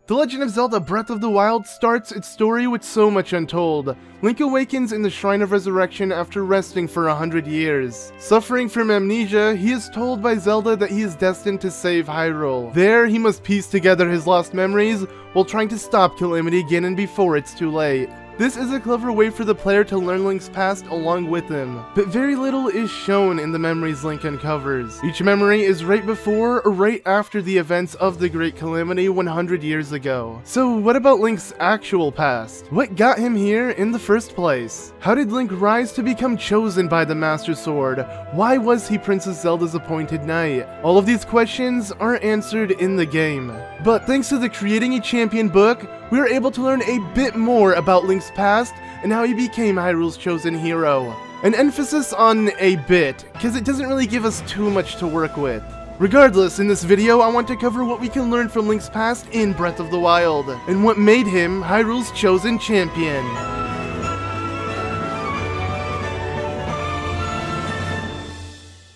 The Legend of Zelda Breath of the Wild starts its story with so much untold. Link awakens in the Shrine of Resurrection after resting for 100 years. Suffering from amnesia, he is told by Zelda that he is destined to save Hyrule. There, he must piece together his lost memories while trying to stop Calamity Ganon before it's too late. This is a clever way for the player to learn Link's past along with him, but very little is shown in the memories Link uncovers. Each memory is right before or right after the events of the Great Calamity 100 years ago. So what about Link's actual past? What got him here in the first place? How did Link rise to become chosen by the Master Sword? Why was he Princess Zelda's appointed knight? All of these questions aren't answered in the game. But thanks to the Creating a Champion book, we are able to learn a bit more about Link's past and how he became Hyrule's chosen hero. An emphasis on a bit, because it doesn't really give us too much to work with. Regardless, in this video I want to cover what we can learn from Link's past in Breath of the Wild, and what made him Hyrule's chosen champion.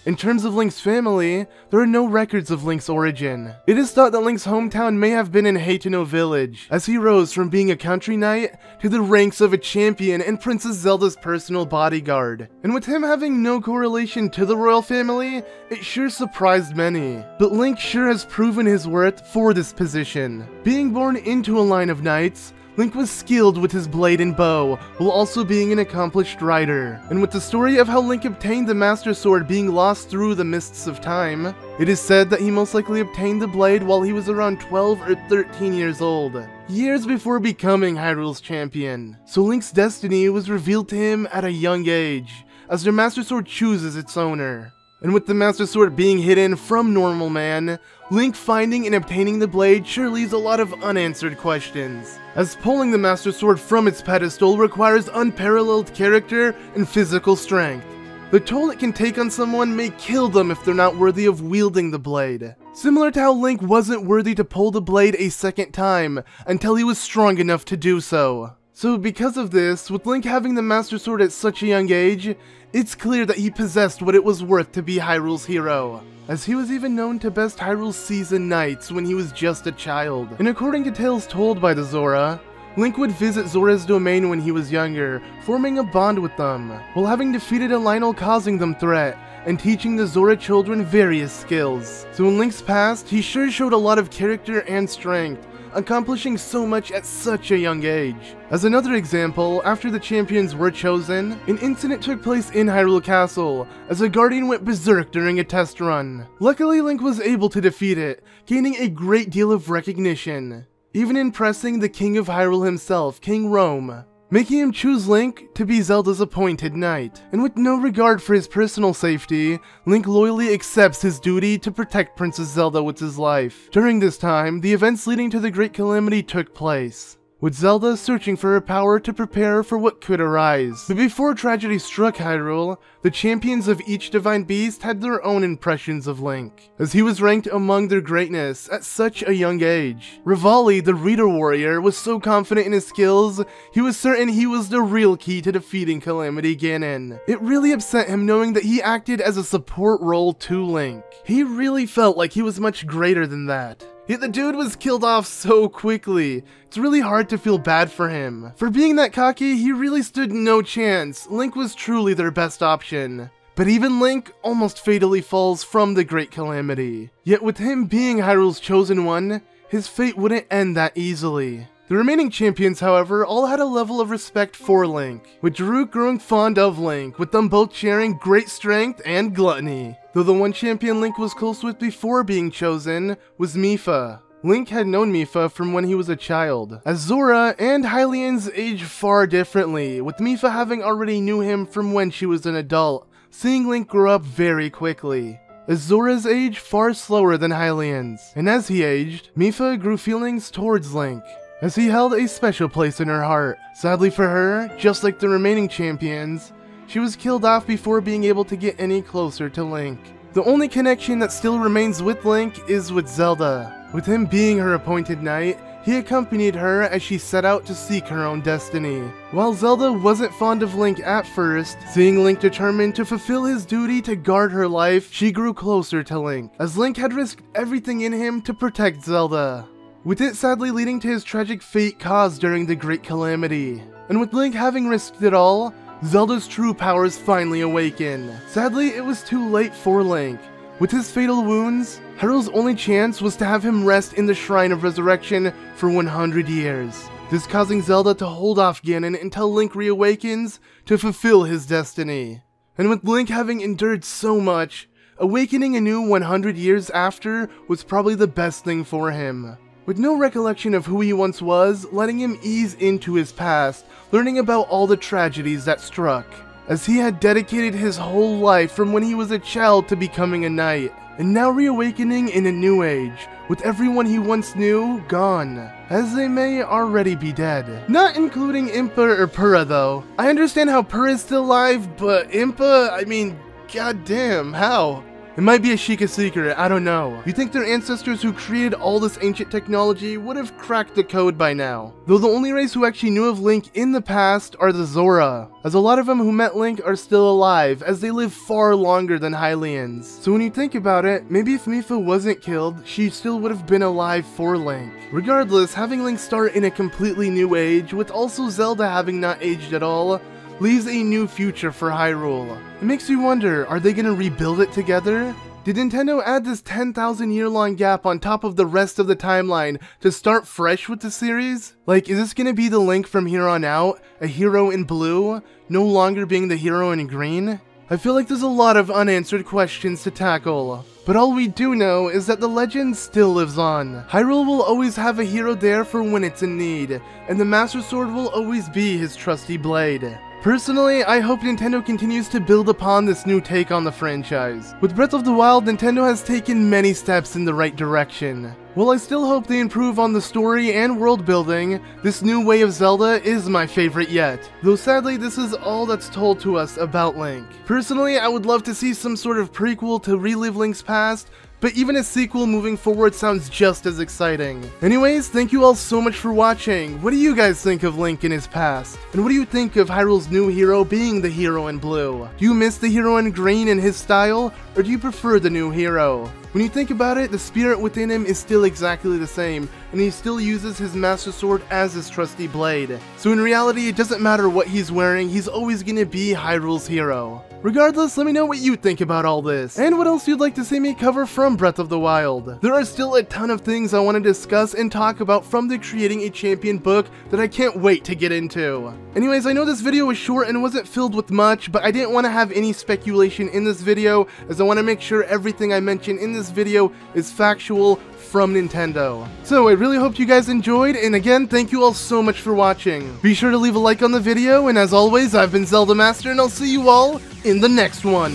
In terms of Link's family, there are no records of Link's origin. It is thought that Link's hometown may have been in Hayteno Village, as he rose from being a country knight to the ranks of a champion and Princess Zelda's personal bodyguard. And with him having no correlation to the royal family, it sure surprised many. But Link sure has proven his worth for this position. Being born into a line of knights, Link was skilled with his blade and bow, while also being an accomplished rider. And with the story of how Link obtained the Master Sword being lost through the mists of time, it is said that he most likely obtained the blade while he was around 12 or 13 years old, years before becoming Hyrule's champion. So Link's destiny was revealed to him at a young age, as their Master Sword chooses its owner. And with the Master Sword being hidden from normal man, Link finding and obtaining the blade sure leaves a lot of unanswered questions, as pulling the Master Sword from its pedestal requires unparalleled character and physical strength. The toll it can take on someone may kill them if they're not worthy of wielding the blade. Similar to how Link wasn't worthy to pull the blade a second time until he was strong enough to do so. So because of this, with Link having the Master Sword at such a young age, it's clear that he possessed what it was worth to be Hyrule's hero, as he was even known to best Hyrule's seasoned knights when he was just a child. And according to tales told by the Zora, Link would visit Zora's domain when he was younger, forming a bond with them, while having defeated a Lynel causing them threat, and teaching the Zora children various skills. So in Link's past, he sure showed a lot of character and strength, accomplishing so much at such a young age. As another example, after the champions were chosen, an incident took place in Hyrule Castle, as a guardian went berserk during a test run. Luckily, Link was able to defeat it, gaining a great deal of recognition, even impressing the King of Hyrule himself, King Rhoam, making him choose Link to be Zelda's appointed knight. And with no regard for his personal safety, Link loyally accepts his duty to protect Princess Zelda with his life. During this time, the events leading to the Great Calamity took place, with Zelda searching for her power to prepare for what could arise. But before tragedy struck Hyrule, the champions of each divine beast had their own impressions of Link, as he was ranked among their greatness at such a young age. Revali, the Reader Warrior, was so confident in his skills, he was certain he was the real key to defeating Calamity Ganon. It really upset him knowing that he acted as a support role to Link. He really felt like he was much greater than that. Yet the dude was killed off so quickly. It's really hard to feel bad for him. For being that cocky, he really stood no chance. Link was truly their best option. But even Link almost fatally falls from the Great Calamity. Yet with him being Hyrule's chosen one, his fate wouldn't end that easily. The remaining champions, however, all had a level of respect for Link, with Daruk growing fond of Link, with them both sharing great strength and gluttony. Though the one champion Link was close with before being chosen was Mipha. Link had known Mipha from when he was a child, as Zora and Hylians age far differently, with Mipha having already knew him from when she was an adult, seeing Link grow up very quickly, as Zora's age far slower than Hylian's. And as he aged, Mipha grew feelings towards Link, as he held a special place in her heart. Sadly for her, just like the remaining champions, she was killed off before being able to get any closer to Link. The only connection that still remains with Link is with Zelda. With him being her appointed knight, he accompanied her as she set out to seek her own destiny. While Zelda wasn't fond of Link at first, seeing Link determined to fulfill his duty to guard her life, she grew closer to Link, as Link had risked everything in him to protect Zelda. with it sadly leading to his tragic fate caused during the Great Calamity. And with Link having risked it all, Zelda's true powers finally awaken. Sadly, it was too late for Link. With his fatal wounds, Hyrule's only chance was to have him rest in the Shrine of Resurrection for 100 years. This causing Zelda to hold off Ganon until Link reawakens to fulfill his destiny. And with Link having endured so much, awakening anew 100 years after was probably the best thing for him. With no recollection of who he once was, letting him ease into his past, learning about all the tragedies that struck, as he had dedicated his whole life from when he was a child to becoming a knight, and now reawakening in a new age, with everyone he once knew gone, as they may already be dead. Not including Impa or Purah though. I understand how Purah is still alive, but Impa, I mean, goddamn, how? It might be a Sheikah secret, I don't know. You think their ancestors who created all this ancient technology would have cracked the code by now. Though the only race who actually knew of Link in the past are the Zora, as a lot of them who met Link are still alive, as they live far longer than Hylians. So when you think about it, maybe if Mipha wasn't killed, she still would have been alive for Link. Regardless, having Link start in a completely new age, with also Zelda having not aged at all, leaves a new future for Hyrule. It makes you wonder, are they gonna rebuild it together? Did Nintendo add this 10,000 year long gap on top of the rest of the timeline to start fresh with the series? Like, is this gonna be the Link from here on out, a hero in blue, no longer being the hero in green? I feel like there's a lot of unanswered questions to tackle. But all we do know is that the legend still lives on. Hyrule will always have a hero there for when it's in need, and the Master Sword will always be his trusty blade. Personally, I hope Nintendo continues to build upon this new take on the franchise. With Breath of the Wild, Nintendo has taken many steps in the right direction. While I still hope they improve on the story and world building, this new way of Zelda is my favorite yet. Though sadly, this is all that's told to us about Link. Personally, I would love to see some sort of prequel to relive Link's past, but even a sequel moving forward sounds just as exciting. Anyways, thank you all so much for watching. What do you guys think of Link in his past? And what do you think of Hyrule's new hero being the hero in blue? Do you miss the hero in green and his style, or do you prefer the new hero? When you think about it, the spirit within him is still exactly the same, and he still uses his Master Sword as his trusty blade. So in reality, it doesn't matter what he's wearing, he's always gonna be Hyrule's hero. Regardless, let me know what you think about all this, and what else you'd like to see me cover from Breath of the Wild. There are still a ton of things I want to discuss and talk about from the Creating a Champion book that I can't wait to get into. Anyways, I know this video was short and wasn't filled with much, but I didn't want to have any speculation in this video, as I want to make sure everything I mention in this video is factual from Nintendo. So I really hope you guys enjoyed, and again, thank you all so much for watching. Be sure to leave a like on the video, and as always, I've been ZeldaMaster, and I'll see you all in the next one.